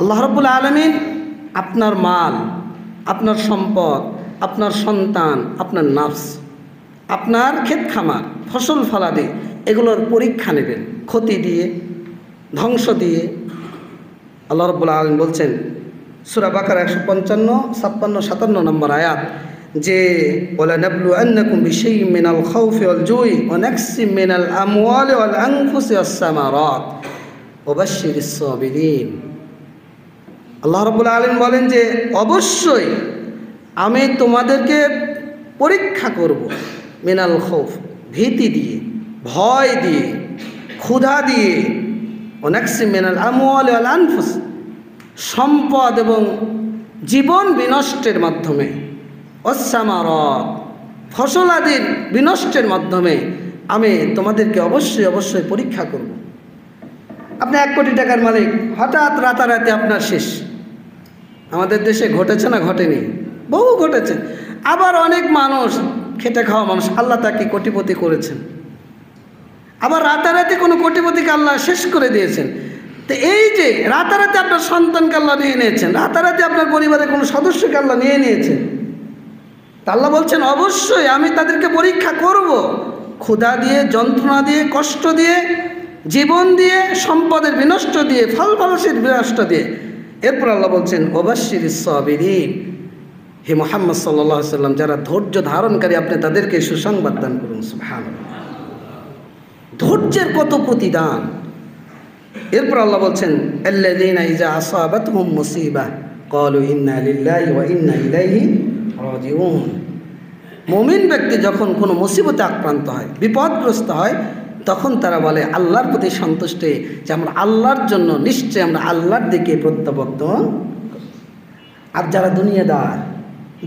আল্লাহ রাব্বুল আলামিন আপনার মাল, আপনার সম্পদ, আপনার সন্তান, আপনার নাফস, আপনার ক্ষেত খামার, ফসল ফলাদি এগুলোর পরীক্ষা নেবেন ক্ষতি দিয়ে, ধ্বংস দিয়ে। আল্লাহ রাব্বুল আলামিন বলছেন সূরা বাকারা 155, 56, 57 নম্বর আয়াত যে ওয়ালানাবলুয়ান্নাকুম বিশাইইন মিনাল খাউফি ওয়াল জুই ওয়া নাকসিম মিনাল আমওয়ালি ওয়াল আনফুসি ওয়াস সামারাত ওয়া বাশশিরিস সাবিরিন। আল্লাহ রাব্বুল আলামিন বলেন যে অবশ্যই আমি তোমাদেরকে পরীক্ষা করব মিনাল খাউফ, ভীতি দিয়ে, ভয় দিয়ে, ক্ষুধা দিয়ে, ওয়া নাকসিম মিনাল আমওয়ালি ওয়াল আনফুস, সম্পদ এবং জীবন বিনষ্টের মাধ্যমে, অসামারত, ফসলাদির বিনষ্টের মাধ্যমে আমি তোমাদেরকে অবশ্যই অবশ্যই পরীক্ষা করব। আপনি 1 কোটি টাকার মালিক, হঠাৎ রাতারাতি আপনার শেষ। আমাদের দেশে ঘটেছে না ঘটেনি? বহু ঘটেছে। আবার অনেক মানুষ, খেটে খাওয়া মানুষ, আল্লাহ তাকে কোটিপতি করেছেন। আবার রাতারাতি কোনো কোটিপতিকে আল্লাহ শেষ করে দিয়েছেন। তো এই যে রাতারাতি আপনার সন্তানকে আল্লাহ নিয়ে নিয়েছেন, রাতারাতি আপনার পরিবারের কোনো সদস্যকে আল্লাহ নিয়ে নিয়েছেন, তা আল্লাহ বলছেন অবশ্যই আমি তাদেরকে পরীক্ষা করব, ক্ষুধা দিয়ে, যন্ত্রণা দিয়ে, কষ্ট দিয়ে, জীবন দিয়ে, সম্পদের বিনষ্ট দিয়ে, ফল ফলসের বিনষ্ট দিয়ে। এরপর আল্লাহ বলছেন ওয়াবাশশিরিস সাবিরিন, হে মুহাম্মদ সাল্লাল্লাহু আলাইহি সাল্লাম, যারা ধৈর্য ধারণকারী আপনি তাদেরকে সুসংবাদ দান করুন। সুবহানাল্লাহ, ধৈর্যের কত প্রতিদান। এরপর আল্লাহ বলছেন আল্লাযীনা ইযা আসাবাতহুম মুসিবাহ ক্বালু ইন্না লিল্লাহি ওয়া ইন্না ইলাইহি রাজিউন। মুমিন ব্যক্তি যখন কোনো মুসিবতে আক্রান্ত হয়, বিপদগ্রস্ত হয়, তখন তারা বলে আল্লাহর প্রতি সন্তুষ্ট যে আমরা আল্লাহর জন্য নিশ্চয় আমরা আল্লাহর দিকে প্রত্যাবর্তন। আর যারা দুনিয়াদার,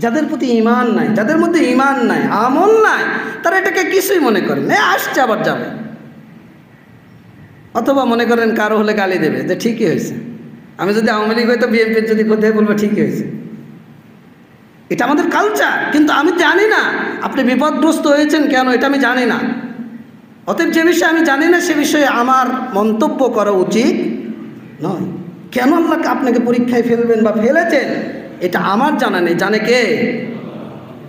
যাদের প্রতি ঈমান নাই, যাদের মধ্যে ঈমান নাই, আমল নাই, তারা এটাকে কিছুই মনে করেন না, আসছে আবার যাবে। অথবা মনে করেন কারো হলে গালি দেবে যে ঠিকই হয়েছে, আমি যদি আওয়ামী লীগ হয়তো বিএনপির যদি কোথায় বলবো ঠিকই হয়েছে। এটা আমাদের কালচার, কিন্তু আমি জানি না আপনি বিপদগ্রস্ত হয়েছেন কেন, এটা আমি জানি না। অতএব যে বিষয়ে আমি জানি না সে বিষয়ে আমার মন্তব্য করা উচিত নয়। কেন আল্লাহ আপনাকে পরীক্ষায় ফেলবেন বা ফেলেছেন এটা আমার জানা নেই, জানে কে?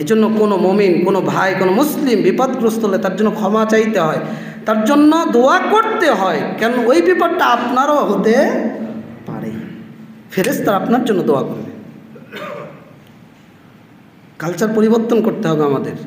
এই জন্য কোনো মুমিন, কোনো ভাই, কোনো মুসলিম বিপদগ্রস্ত হলে তার জন্য ক্ষমা চাইতে হয়, তার জন্য দোয়া করতে হয়। কেন ওই বিপদটা আপনারও হতে পারে, ফেরেশতারা আপনার জন্য দোয়া করবে। কালচার পরিবর্তন করতে হবে আমাদের।